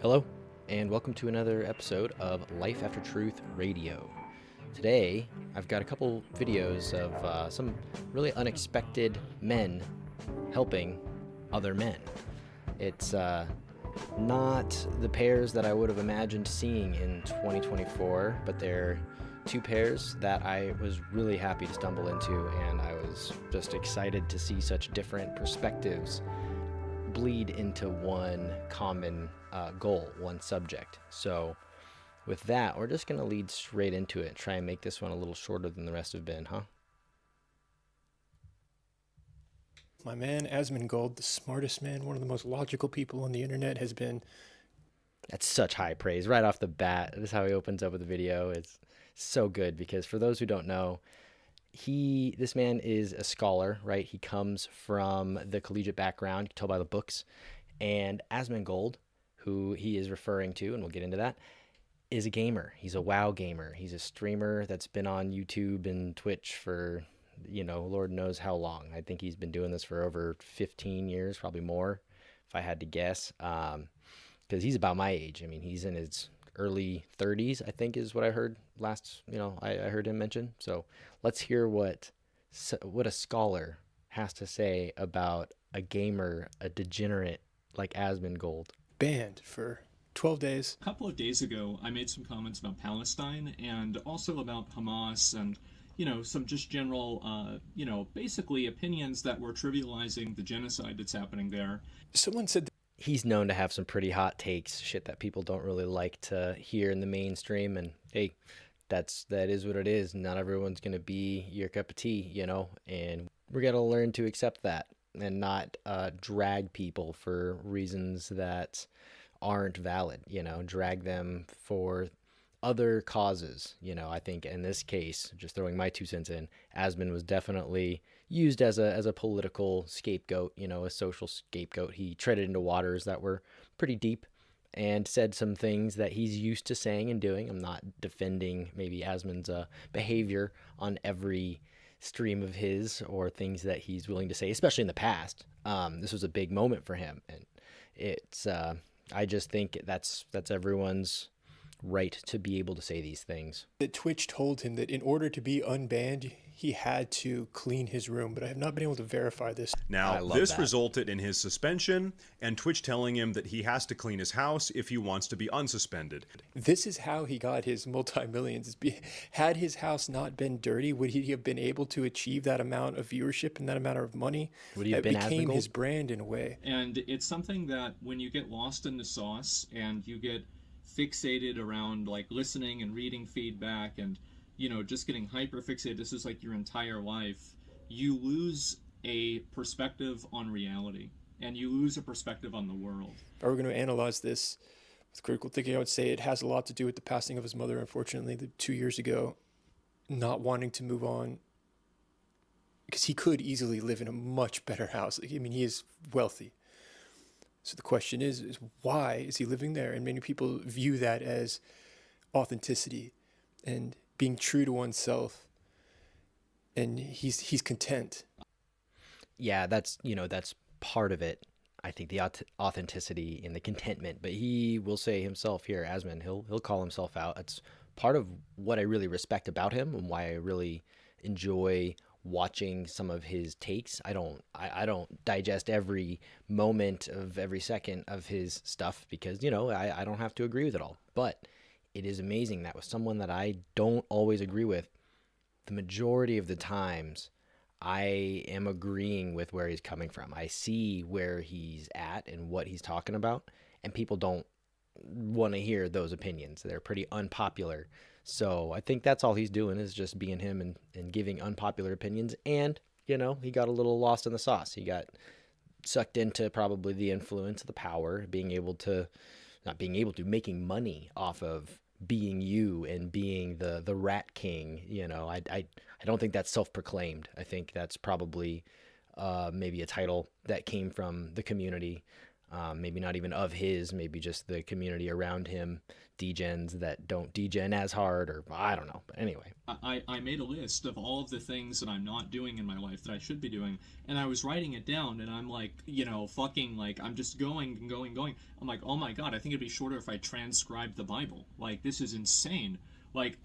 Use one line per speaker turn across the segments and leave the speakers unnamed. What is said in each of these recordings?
Hello, and welcome to another episode of Life After Truth Radio. Today, I've got a couple videos of some really unexpected men helping other men. It's not the pairs that I would have imagined seeing in 2024, but they're two pairs that I was really happy to stumble into, and I was just excited to see such different perspectives bleed into one common goal, one subject. So with that, we're just going to lead straight into it, try and make this one a little shorter than the rest have been, huh?
My man, Asmongold, the smartest man, one of the most logical people on the internet, has been...
That's such high praise right off the bat. This is how he opens up with the video. It's so good because for those who don't know, this man is a scholar, right? He comes from the collegiate background, you can tell by the books. And Asmongold, who he is referring to, and we'll get into that, is a gamer. He's a WoW gamer. He's a streamer that's been on YouTube and Twitch for, Lord knows how long. I think he's been doing this for over 15 years, probably more, if I had to guess. Because he's about my age. I mean, he's in his early 30s, I think is what I heard last, I heard him mention. So let's hear what a scholar has to say about a gamer, a degenerate like Asmongold.
Banned for 12 days.
A couple of days ago, I made some comments about Palestine and also about Hamas and, some just general, basically opinions that were trivializing the genocide that's happening there.
Someone said
he's known to have some pretty hot takes, shit that people don't really like to hear in the mainstream. And hey, that is what it is. Not everyone's going to be your cup of tea, and we're going to learn to accept that and not drag people for reasons that aren't valid, drag them for other causes. I think in this case, just throwing my 2 cents in, Asmon was definitely used as a political scapegoat, a social scapegoat. He treaded into waters that were pretty deep and said some things that he's used to saying and doing. I'm not defending maybe Asmon's behavior on every stream of his or things that he's willing to say, especially in the past. This was a big moment for him, and it's I just think that's everyone's right to be able to say these things.
that Twitch told him that in order to be unbanned, he had to clean his room, but I have not been able to verify this.
Now, this resulted in his suspension and Twitch telling him that he has to clean his house if he wants to be unsuspended.
This is how he got his multi-millions. Had his house not been dirty, would he have been able to achieve that amount of viewership and that amount of money?
Would he have
that
been
became
Asmongold?
his brand in a way.
And it's something that when you get lost in the sauce and you get fixated around like listening and reading feedback and, just getting hyper fixated, this is like your entire life, you lose a perspective on reality and you lose a perspective on the world.
If I were going to analyze this with critical thinking, I would say it has a lot to do with the passing of his mother, unfortunately, 2 years ago, not wanting to move on because he could easily live in a much better house. I mean, he is wealthy. So the question is why is he living there? And many people view that as authenticity and being true to oneself. And he's content.
Yeah, that's part of it. I think the authenticity and the contentment, but he will say himself here, Asmon, he'll call himself out. It's part of what I really respect about him and why I really enjoy watching some of his takes. I don't digest every moment of every second of his stuff because, I don't have to agree with it all. But it is amazing that with someone that I don't always agree with, the majority of the times I am agreeing with where he's coming from. I see where he's at and what he's talking about, and people don't want to hear those opinions. They're pretty unpopular. So I think that's all he's doing is just being him and giving unpopular opinions. And, he got a little lost in the sauce. He got sucked into probably the influence, the power, making money off of being you and being the rat king. I don't think that's self-proclaimed. I think that's probably maybe a title that came from the community. maybe not even of his, maybe just the community around him, degens that don't degen as hard, or I don't know. But anyway,
I made a list of all of the things that I'm not doing in my life that I should be doing, and I was writing it down, and I'm like, fucking, like, I'm just going and going and going. I'm like, oh my god, I think it'd be shorter if I transcribed the Bible. Like, this is insane. Like,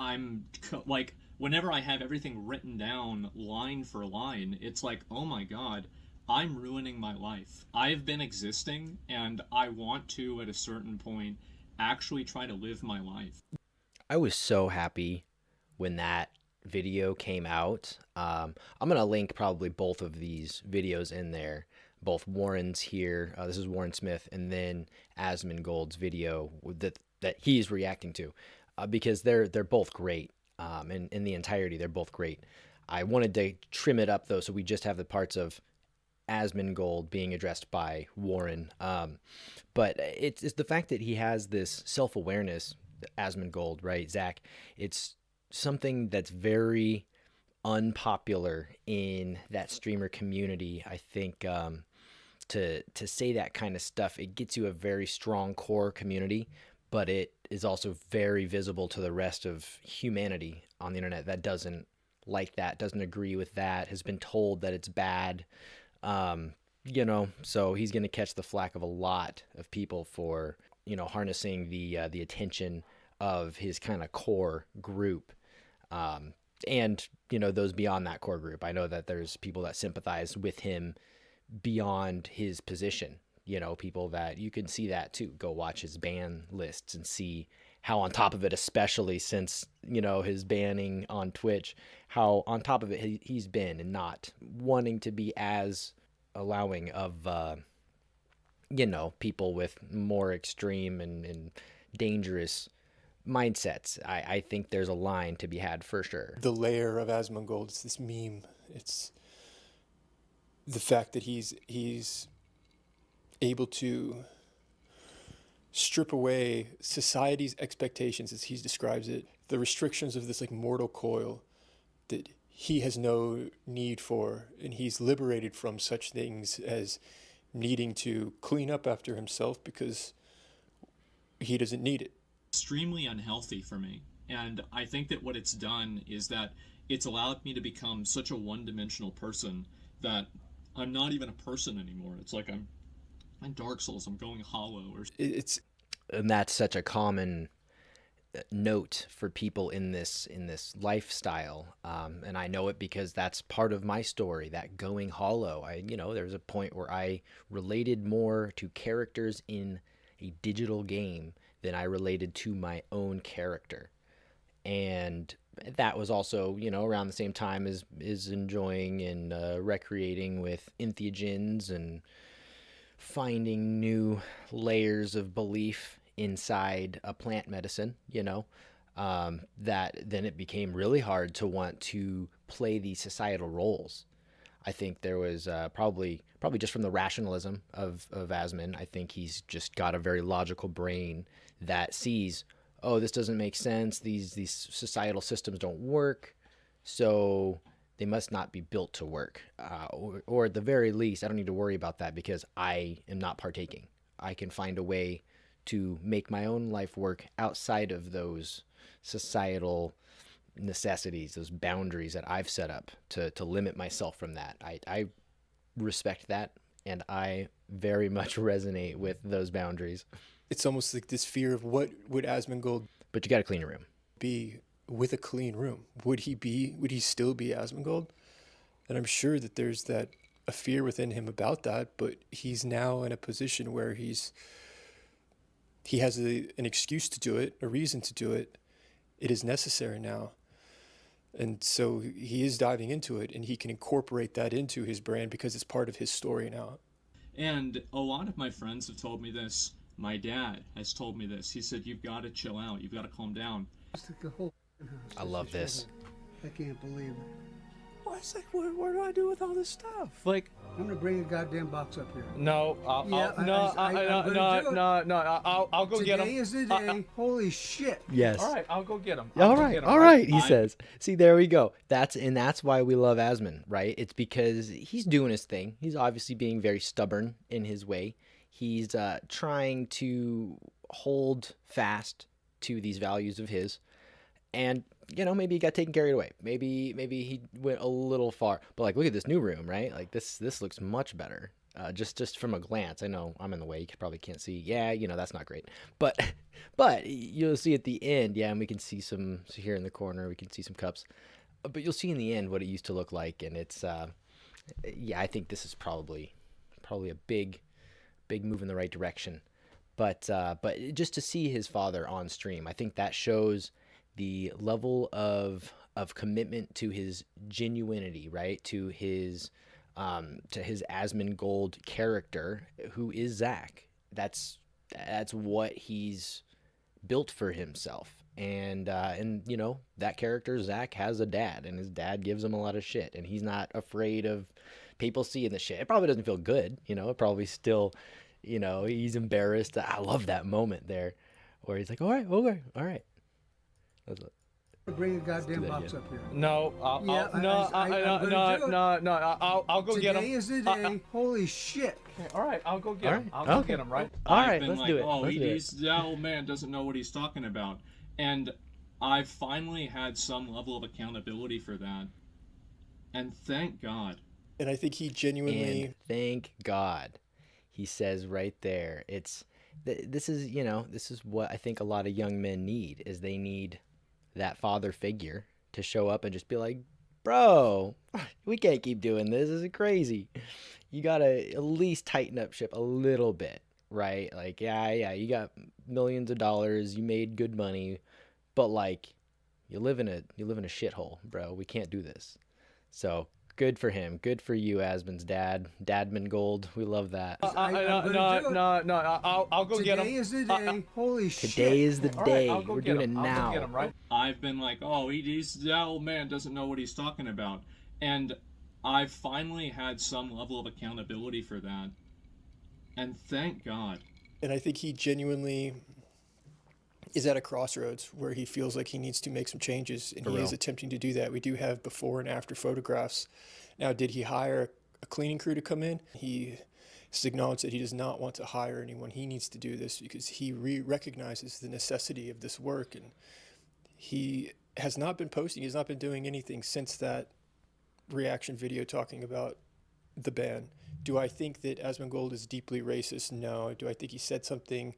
like, whenever I have everything written down line for line, it's like, oh my god, I'm ruining my life. I've been existing, and I want to, at a certain point, actually try to live my life.
I was so happy when that video came out. I'm going to link probably both of these videos in there. Both Warren's here. This is Warren Smith, and then Asmongold's video that he's reacting to, because they're both great. And in the entirety, they're both great. I wanted to trim it up though, so we just have the parts of Asmongold being addressed by Warren. But it's the fact that he has this self-awareness, Asmongold, right, Zach? It's something that's very unpopular in that streamer community. I think to say that kind of stuff, it gets you a very strong core community, but it is also very visible to the rest of humanity on the internet that doesn't like that, doesn't agree with that, has been told that it's bad. So he's going to catch the flack of a lot of people for, harnessing the attention of his kind of core group. And those beyond that core group. I know that there's people that sympathize with him beyond his position, people that you can see that too. Go watch his ban lists and see how on top of it, especially since, his banning on Twitch, how on top of it he's been, and not wanting to be as allowing of, people with more extreme and dangerous mindsets. I think there's a line to be had for sure.
The layer of Asmongold, it's this meme. It's the fact that he's able to strip away society's expectations, as he describes it, the restrictions of this like mortal coil that he has no need for, and he's liberated from such things as needing to clean up after himself because he doesn't need it.
Extremely unhealthy for me, and I think that what it's done is that it's allowed me to become such a one-dimensional person that I'm not even a person anymore. It's like I'm Dark Souls, I'm going hollow.
And that's such a common note for people in this lifestyle, and I know it because that's part of my story, that going hollow. There's a point where I related more to characters in a digital game than I related to my own character, and that was also around the same time as enjoying and recreating with entheogens and finding new layers of belief inside a plant medicine, that then it became really hard to want to play these societal roles. I think there was probably just from the rationalism of Asmon. I think he's just got a very logical brain that sees, oh, this doesn't make sense. These societal systems don't work, so they must not be built to work. Or at the very least, I don't need to worry about that because I am not partaking. I can find a way to make my own life work outside of those societal necessities, those boundaries that I've set up to limit myself from that. I respect that, and I very much resonate with those boundaries.
It's almost like this fear of what would Asmongold
But you got to clean your room.
be with a clean room. Would he still be Asmongold? And I'm sure that there's a fear within him about that, but he's now in a position where he has an excuse to do it, a reason to do it. It is necessary now. And so he is diving into it, and he can incorporate that into his brand because it's part of his story now.
And a lot of my friends have told me this. My dad has told me this. He said, you've got to chill out. You've got to calm down.
I love this.
I can't believe it.
Well, it's like, what do I do with all this stuff? Like,
I'm gonna bring a goddamn box up here.
no,
I'm gonna do it.
I'll go get them.
Today is the day. Holy shit.
Yes.
All right, I'll go get them.
All right, he says. See, there we go. That's why we love Asmon, right? It's because he's doing his thing. He's obviously being very stubborn in his way. He's trying to hold fast to these values of his, and maybe he got taken carried away. Maybe he went a little far. But like, look at this new room, right? Like this looks much better. Just from a glance. I know I'm in the way. You probably can't see. Yeah, that's not great. But but you'll see at the end. Yeah, and we can see some. So here in the corner, we can see some cups. But you'll see in the end what it used to look like, and it's yeah. I think this is probably a big move in the right direction. But just to see his father on stream, I think that shows the level of commitment to his genuinity, right? To his Asmongold character, who is Zach. That's what he's built for himself. And that character Zach has a dad, and his dad gives him a lot of shit, and he's not afraid of people seeing the shit. It probably doesn't feel good, it probably still, he's embarrassed. I love that moment there where he's like, all right, okay, all right.
Bring a goddamn box up here.
No,
I'm gonna do it.
I'll go get him.
Today is the day. Holy shit.
All right, I'll go get
All
him.
right,
I'll go
okay.
get him, right?
All
I've
right,
been
let's
like,
do it.
oh,
Let's do it.
that old man doesn't know what he's talking about. And I've finally had some level of accountability for that. And thank God.
And I think he genuinely.
And thank God, he says right there. This is what I think a lot of young men need. Is they need that father figure to show up and just be like, bro, we can't keep doing this. This is crazy. You gotta at least tighten up ship a little bit, right? Like, yeah, you got millions of dollars, you made good money, but like, you live in a shithole, bro. We can't do this. So good for him. Good for you, Asmon's dad, Dadmongold. We love that.
No, I'll go get him.
Today is the day. Holy shit.
Today is the day.
I'll go
We're
get
doing
him.
it
I'll
now.
go get him, right?
I've been like, oh, that old man doesn't know what he's talking about. And I've finally had some level of accountability for that. And thank God.
And I think he genuinely is at a crossroads where he feels like he needs to make some changes, and he is attempting to do that. We do have before and after photographs. Now, did he hire a cleaning crew to come in? He has acknowledged that he does not want to hire anyone. He needs to do this because he recognizes the necessity of this work, and he has not been posting. He's not been doing anything since that reaction video talking about the ban. Do I think that Asmongold is deeply racist? No. Do I think he said something?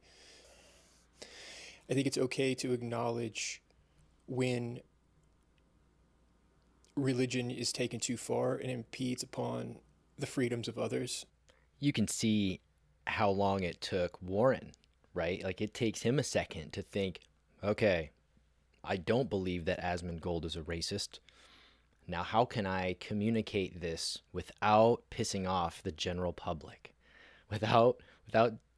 I think it's okay to acknowledge when religion is taken too far and impedes upon the freedoms of others.
You can see how long it took Warren, right? Like, it takes him a second to think, okay, I don't believe that Asmongold is a racist. Now, how can I communicate this without pissing off the general public, without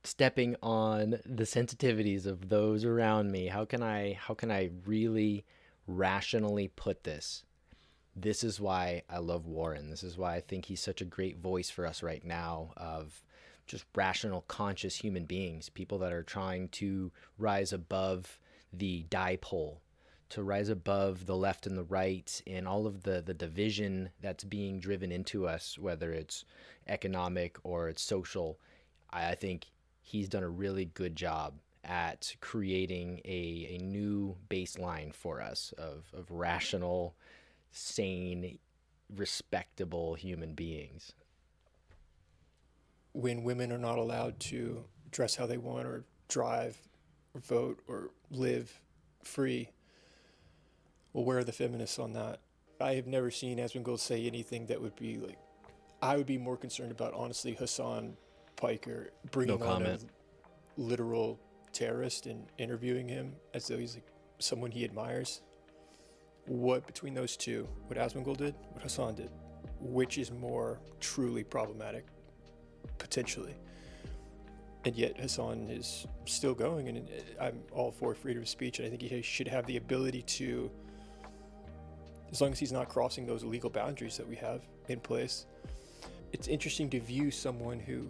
stepping on the sensitivities of those around me? How can I really rationally put this? This is why I love Warren. This is why I think he's such a great voice for us right now, of just rational, conscious human beings, people that are trying to rise above the dipole, to rise above the left and the right and all of the division that's being driven into us, whether it's economic or it's social. I think he's done a really good job at creating a new baseline for us of rational, sane, respectable human beings.
When women are not allowed to dress how they want or drive or vote or live free, well, where are the feminists on that? I have never seen Asmongold say anything that would be like, I would be more concerned about, honestly, Hassan Piker bringing on a literal terrorist and interviewing him as though he's like someone he admires. What between those two, what Asmongold did, what Hassan did, which is more truly problematic, potentially? And yet Hassan is still going, and I'm all for freedom of speech, and I think he should have the ability to, as long as he's not crossing those illegal boundaries that we have in place. It's interesting to view someone who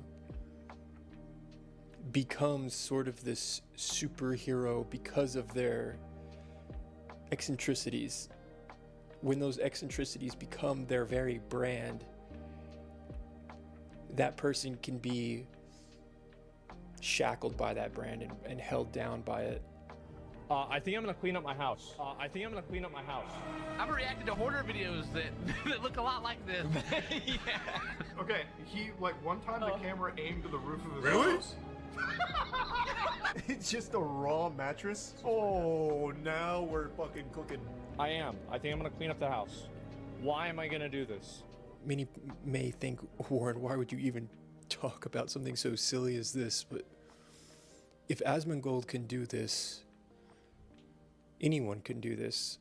becomes sort of this superhero because of their eccentricities. When those eccentricities become their very brand, that person can be shackled by that brand and held down by it.
I think I'm gonna clean up my house.
I've reacted to hoarder videos that look a lot like this. Yeah.
Okay, he, like, one time the camera aimed to the roof of his
Really?
house. It's just a raw mattress. Oh, now we're fucking cooking.
I think I'm gonna clean up the house. Why am I gonna do this?
Many may think, Warren, why would you even talk about something so silly as this? But if Asmongold can do this, anyone can do this.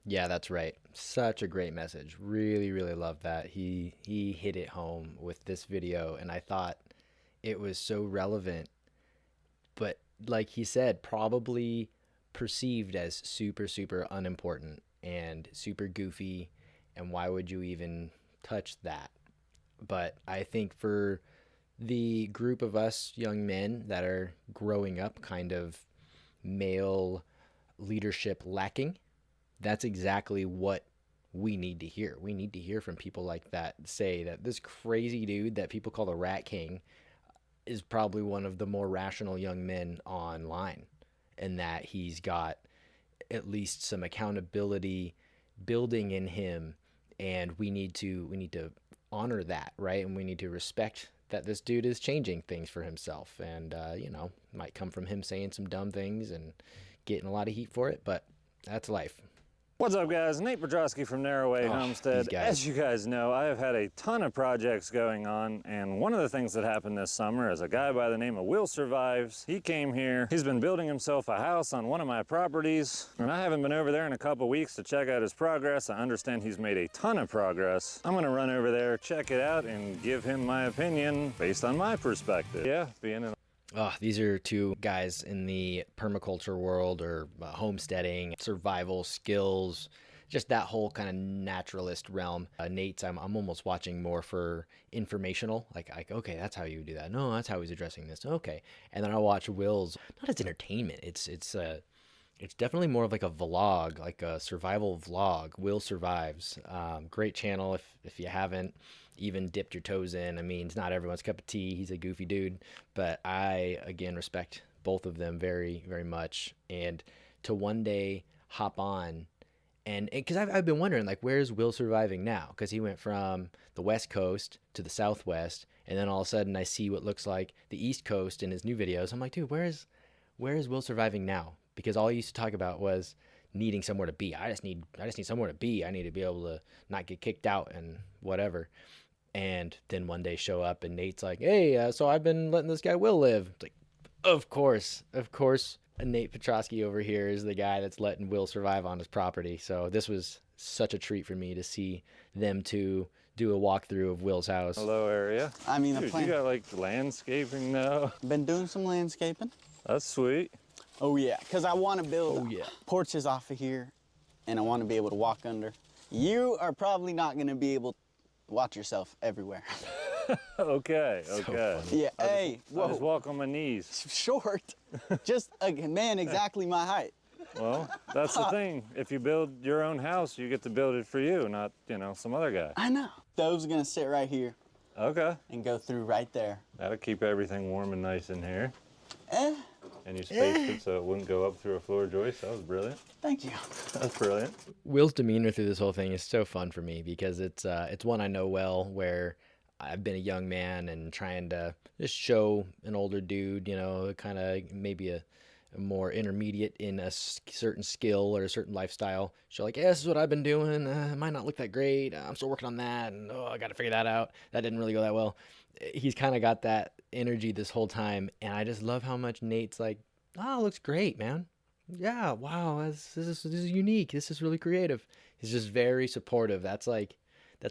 Yeah, that's right. Such a great message. Really, really love that. He hit it home with this video, and I thought it was so relevant. But like he said, probably perceived as super, super unimportant and super goofy, and why would you even touch that? But I think for the group of us young men that are growing up kind of male leadership lacking, that's exactly what we need to hear. We need to hear from people like that say that this crazy dude that people call the Rat King is probably one of the more rational young men online, and that he's got at least some accountability building in him, and we need to honor that, right? And we need to respect that this dude is changing things for himself, and might come from him saying some dumb things and getting a lot of heat for it, but that's life.
What's up, guys? Nate Pedrosky from Narrowway Homestead. As you guys know, I have had a ton of projects going on, and one of the things that happened this summer is a guy by the name of Will Survives. He came here. He's been building himself a house on one of my properties, and I haven't been over there in a couple weeks to check out his progress. I understand he's made a ton of progress. I'm gonna run over there, check it out, and give him my opinion based on my perspective. Yeah, being in
Oh, these are two guys in the permaculture world, or homesteading, survival skills, just that whole kind of naturalist realm. Nate's, I'm almost watching more for informational, like, okay, that's how you do that. No, that's how he's addressing this. Okay. And then I watch Will's, not as entertainment. It's definitely more of like a vlog, like a survival vlog. Will Survives. Great channel if you haven't even dipped your toes in. I mean, it's not everyone's cup of tea. He's a goofy dude, but I, again, respect both of them very, very much. And to one day hop on, and because I've been wondering, like, where's Will surviving now? Because he went from the West Coast to the Southwest, and then all of a sudden I see what looks like the East Coast in his new videos. I'm like, dude, where is Will surviving now? Because all he used to talk about was needing somewhere to be. I just need somewhere to be. I need to be able to not get kicked out and whatever. And then one day show up and Nate's like, hey, so I've been letting this guy Will live. It's like, of course. Nate Petrosky over here is the guy that's letting Will survive on his property. So this was such a treat for me to see them two do a walkthrough of Will's house.
hello area.
I mean,
Dude, you got like landscaping now.
Been doing some landscaping.
That's sweet.
Oh yeah, because I want to build porches off of here, and I want to be able to walk under. You are probably not going to be able to watch yourself everywhere.
Okay.
Yeah,
I just walk on my knees.
Short. Just a man exactly my height.
Well, that's the thing. If you build your own house, you get to build it for you, not, some other guy.
I know. Stove's going to sit right here.
Okay.
And go through right there.
That'll keep everything warm and nice in here. And you spaced it so it wouldn't go up through a floor joist. That was brilliant.
Thank you.
That's brilliant.
Will's demeanor through this whole thing is so fun for me because it's one I know well, where I've been a young man and trying to just show an older dude, kind of maybe a more intermediate in a certain skill or a certain lifestyle. Show like, yeah, this is what I've been doing. It might not look that great. I'm still working on that, and I got to figure that out. That didn't really go that well. He's kind of got that energy this whole time, and I just love how much Nate's like, oh, it looks great, man. Yeah, wow, this is unique. This is really creative. He's just very supportive. That's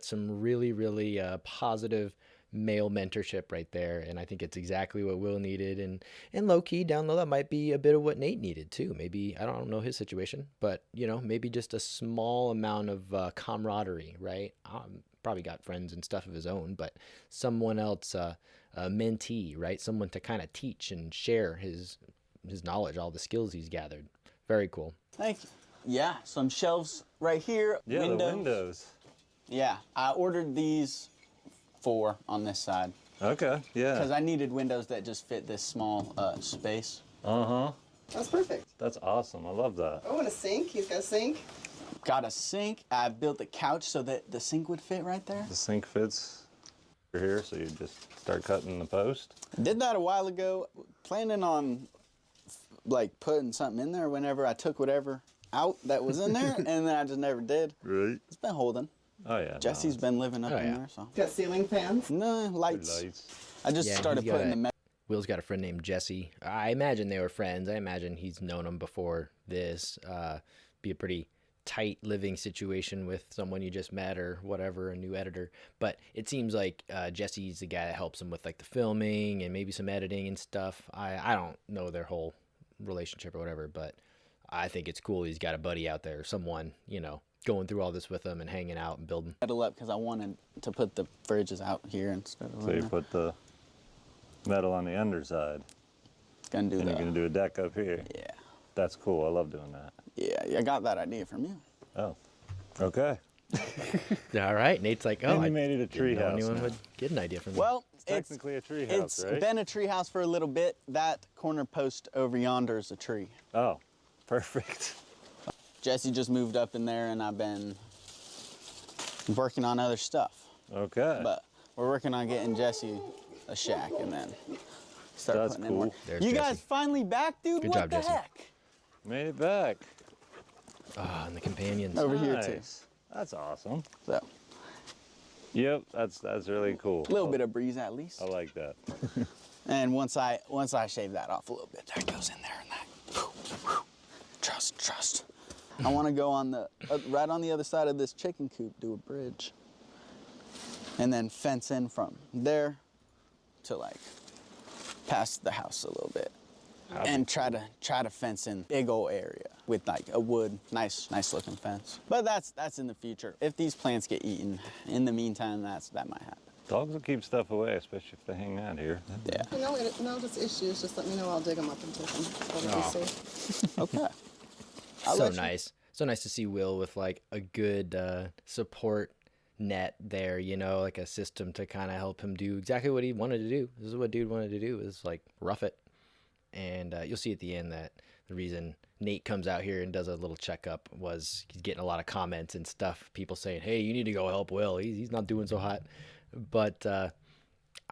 some really, really positive male mentorship right there, and I think it's exactly what Will needed, and low-key down low, that might be a bit of what Nate needed too. Maybe, I don't know his situation, but maybe just a small amount of camaraderie, right? Probably got friends and stuff of his own, but someone else, a mentee, right? Someone to kind of teach and share his knowledge, all the skills he's gathered. Very cool.
Thank you. Yeah, some shelves right here.
Yeah, the windows.
Yeah, I ordered these 4 on this side.
Okay, yeah.
Because I needed windows that just fit this small space.
Uh-huh.
That's perfect.
That's awesome. I love that.
Oh, and a sink. He's got a sink.
Got a sink. I built a couch so that the sink would fit right there.
The sink fits here, so you just start cutting the post.
Did that a while ago. Planning on like putting something in there whenever I took whatever out that was in there, and then I just never did.
Right.
It's been holding.
Oh yeah.
Jesse's been living up in there, so.
Got ceiling fans?
No, lights. I just started putting the.
Will's got a friend named Jesse. I imagine they were friends. I imagine he's known him before this. Be a pretty tight living situation with someone you just met or whatever, a new editor. But it seems like Jesse's the guy that helps him with like the filming and maybe some editing and stuff. I don't know their whole relationship or whatever, but I think it's cool he's got a buddy out there, someone, you know, going through all this with him and hanging out and building.
Metal up because I wanted to put the fridges out here instead of.
So you put the metal on the underside.
Gonna do
and
that.
you're gonna do a deck up here.
Yeah.
That's cool. I love doing that.
Yeah, I got that idea from you.
Oh. Okay.
All right. Nate's like, oh,
And you
I
made it a
didn't know
treehouse
anyone
now.
would get an idea from me.
Well,
It's technically a treehouse,
It's
right?
been a treehouse for a little bit. That corner post over yonder is a tree.
Oh, perfect.
Jesse just moved up in there, and I've been working on other stuff.
Okay.
But we're working on getting Jesse a shack, and then start
That's
putting in
cool.
work.
There's
You
Jesse.
guys finally back, dude?
Good
What
job,
the
Jesse.
heck?
Made it back.
Ah, and the companions.
Over here too.
Nice. That's awesome.
So
Yep, that's really cool.
a little bit of breeze at least.
I like that.
And once I shave that off a little bit, that goes in there and that. Trust. I want to go on the right on the other side of this chicken coop, do a bridge, and then fence in from there to like past the house a little bit, and try to fence in big old area with like a wood, nice looking fence. But that's in the future. If these plants get eaten, in the meantime, that might happen.
Dogs will keep stuff away, especially if they hang out here.
Yeah.
No, just issues. Just let me know. I'll dig them up and take them. That'll be safe.
Okay.
So nice. So nice to see Will with like a good support net there, you know, like a system to kind of help him do exactly what he wanted to do. This is what dude wanted to do, is like rough it. And you'll see at the end that the reason Nate comes out here and does a little checkup was he's getting a lot of comments and stuff. People saying, hey, you need to go help Will. He's not doing so hot. But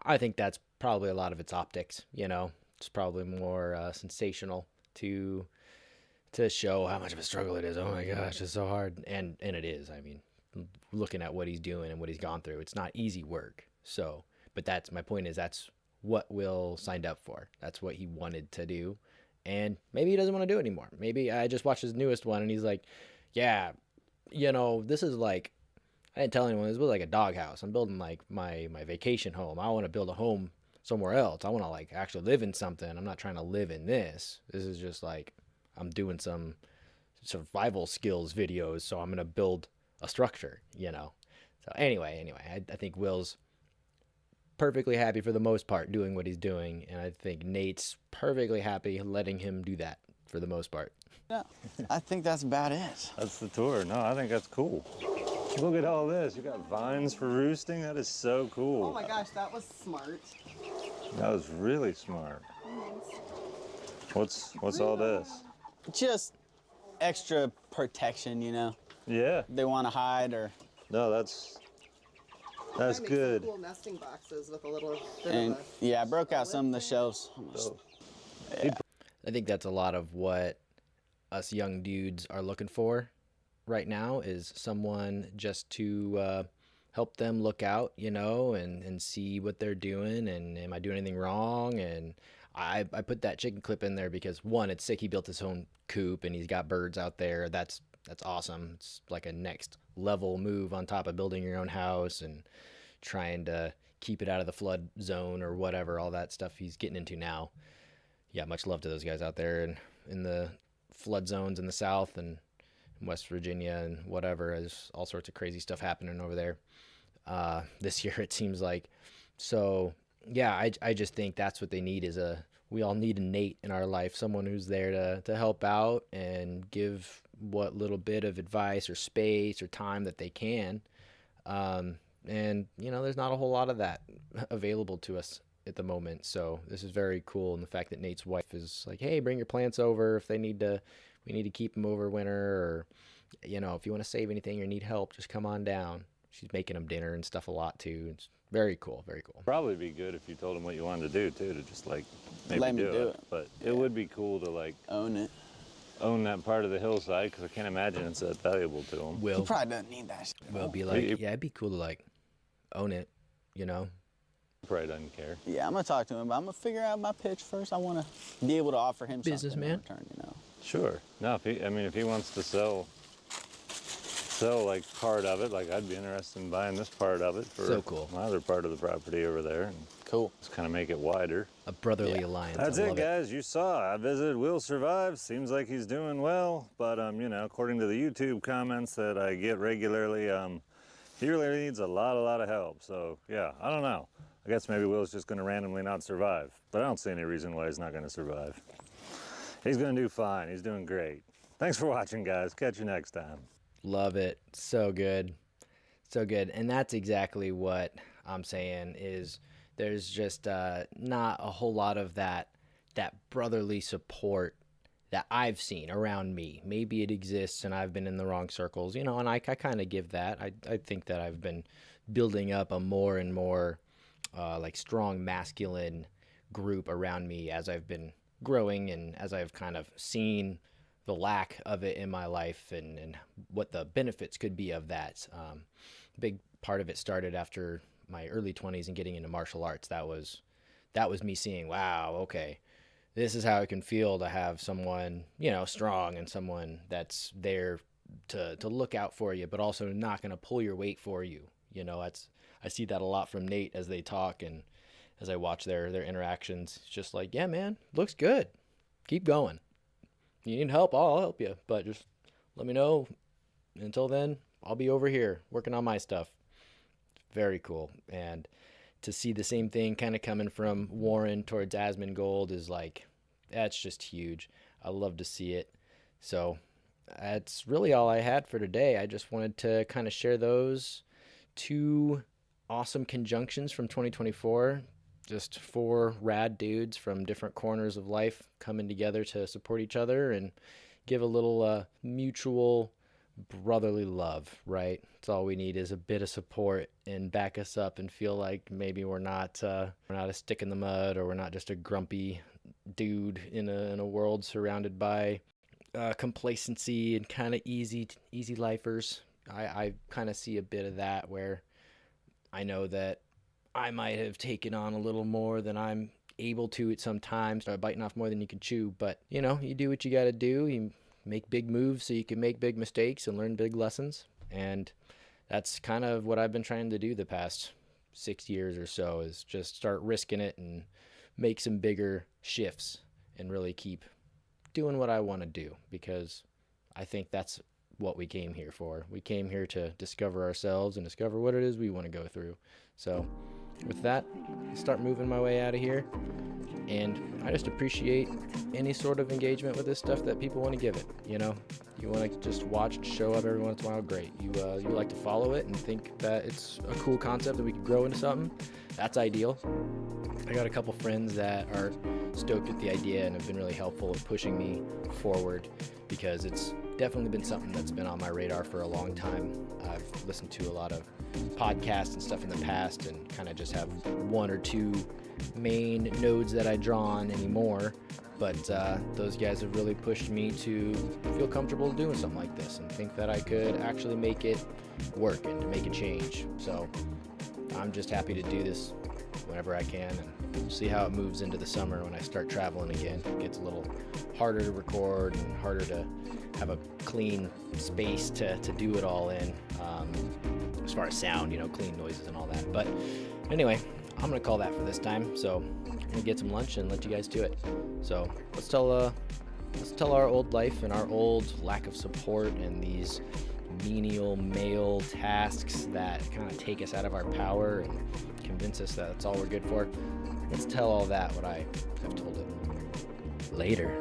I think that's probably a lot of its optics, you know. It's probably more sensational to show how much of a struggle it is. Oh my gosh, it's so hard. And it is. I mean, looking at what he's doing and what he's gone through, it's not easy work. So, but that's my point, is that's what Will signed up for. That's what he wanted to do. And maybe he doesn't want to do it anymore. Maybe I just watched his newest one and he's like, yeah, you know, this is like, I didn't tell anyone, this was like a doghouse. I'm building like my vacation home. I want to build a home somewhere else. I want to like actually live in something. I'm not trying to live in this. This is just like, I'm doing some survival skills videos, so I'm going to build a structure, you know. So anyway, I think Will's perfectly happy for the most part doing what he's doing, and I think Nate's perfectly happy letting him do that for the most part.
Yeah, I think that's about it.
That's the tour. No, I think that's cool. Look at all this. You got vines for roosting. That is so cool.
Oh my gosh, that was smart.
That was really smart. What's all this?
Just extra protection, you know.
Yeah.
They want to hide or.
No, that's
I make
good.
some cool nesting boxes with a little bit
And
of
yeah, I broke out some of the shelves.
Yeah. I think that's a lot of what us young dudes are looking for right now, is someone just to help them look out, you know, and see what they're doing, and am I doing anything wrong? And I put that chicken clip in there because, one, it's sick. He built his own coop and he's got birds out there. That's awesome. It's like a next level move on top of building your own house and trying to keep it out of the flood zone or whatever, all that stuff he's getting into now. Yeah, much love to those guys out there and in the flood zones in the South and West Virginia and whatever. There's all sorts of crazy stuff happening over there this year, it seems like. So yeah, I just think that's what they need, is we all need a Nate in our life, someone who's there to help out and give what little bit of advice or space or time that they can. And, you know, there's not a whole lot of that available to us at the moment. So this is very cool. And the fact that Nate's wife is like, hey, bring your plants over if we need to keep them over winter, or, you know, if you want to save anything or need help, just come on down. She's making them dinner and stuff a lot too. It's very cool, very cool.
Probably be good if you told him what you wanted to do too, to just like maybe
Let me do it.
But it would be cool to like
own it.
Own that part of the hillside, because I can't imagine it's that valuable to him.
He probably doesn't need that shit.
Will be like, yeah, it'd be cool to like own it, you know?
Probably doesn't care.
Yeah, I'm gonna talk to him, but I'm gonna figure out my pitch first. I want to be able to offer him something in return, you know?
Sure. No, if he wants to sell like part of it, like I'd be interested in buying this part of it for
so cool.
my other part of the property over there. And
cool.
Just kind of make it wider.
A brotherly alliance.
That's it, guys. You saw. I visited Will Survives. Seems like he's doing well, but you know, according to the YouTube comments that I get regularly, he really needs a lot of help. So yeah, I don't know. I guess maybe Will's just going to randomly not survive, but I don't see any reason why he's not going to survive. He's going to do fine. He's doing great. Thanks for watching, guys. Catch you next time.
Love it. So good. So good. And that's exactly what I'm saying is there's just not a whole lot of that brotherly support that I've seen around me. Maybe it exists and I've been in the wrong circles, you know, and I kind of give that. I think that I've been building up a more and more like strong masculine group around me as I've been growing and as I've kind of seen the lack of it in my life and what the benefits could be of that. Big part of it started after my early 20s and getting into martial arts. That was me seeing, wow, okay, this is how it can feel to have someone, you know, strong and someone that's there to look out for you, but also not going to pull your weight for you. You know, I see that a lot from Nate as they talk and as I watch their interactions. It's just like, yeah, man, looks good. Keep going. You need help, I'll help you, but just let me know. Until then, I'll be over here working on my stuff. Very cool. And to see the same thing kind of coming from Warren towards Asmongold is like, that's just huge. I love to see it. So that's really all I had for today. I just wanted to kind of share those two awesome conjunctions from 2024. Just 4 rad dudes from different corners of life coming together to support each other and give a little mutual brotherly love, right? That's all we need is a bit of support and back us up and feel like maybe we're not a stick in the mud, or we're not just a grumpy dude in a world surrounded by complacency and kind of easy lifers. I kind of see a bit of that where I know that I might have taken on a little more than I'm able to at some times, biting off more than you can chew. But, you know, you do what you got to do. You make big moves so you can make big mistakes and learn big lessons. And that's kind of what I've been trying to do the past 6 years or so, is just start risking it and make some bigger shifts and really keep doing what I want to do, because I think that's what we came here for. We came here to discover ourselves and discover what it is we want to go through. So with that, I'll start moving my way out of here. And I just appreciate any sort of engagement with this stuff that people want to give it. You know, you want to just watch it show up every once in a while, great. You like to follow it and think that it's a cool concept that we could grow into something, that's ideal. I got a couple friends that are stoked with the idea and have been really helpful in pushing me forward, because it's definitely been something that's been on my radar for a long time. I've listened to a lot of podcasts and stuff in the past and kind of just have 1 or 2 main nodes that I draw on anymore. But those guys have really pushed me to feel comfortable doing something like this and think that I could actually make it work and to make a change. So I'm just happy to do this whenever I can, and we'll see how it moves into the summer when I start traveling again. It gets a little harder to record and harder to have a clean space to do it all in, as far as sound, you know, clean noises and all that. But anyway, I'm gonna call that for this time. So I'm gonna get some lunch and let you guys do it. So let's tell our old life and our old lack of support and these menial male tasks that kind of take us out of our power and convince us that that's all we're good for. Let's tell all that what I have told it later.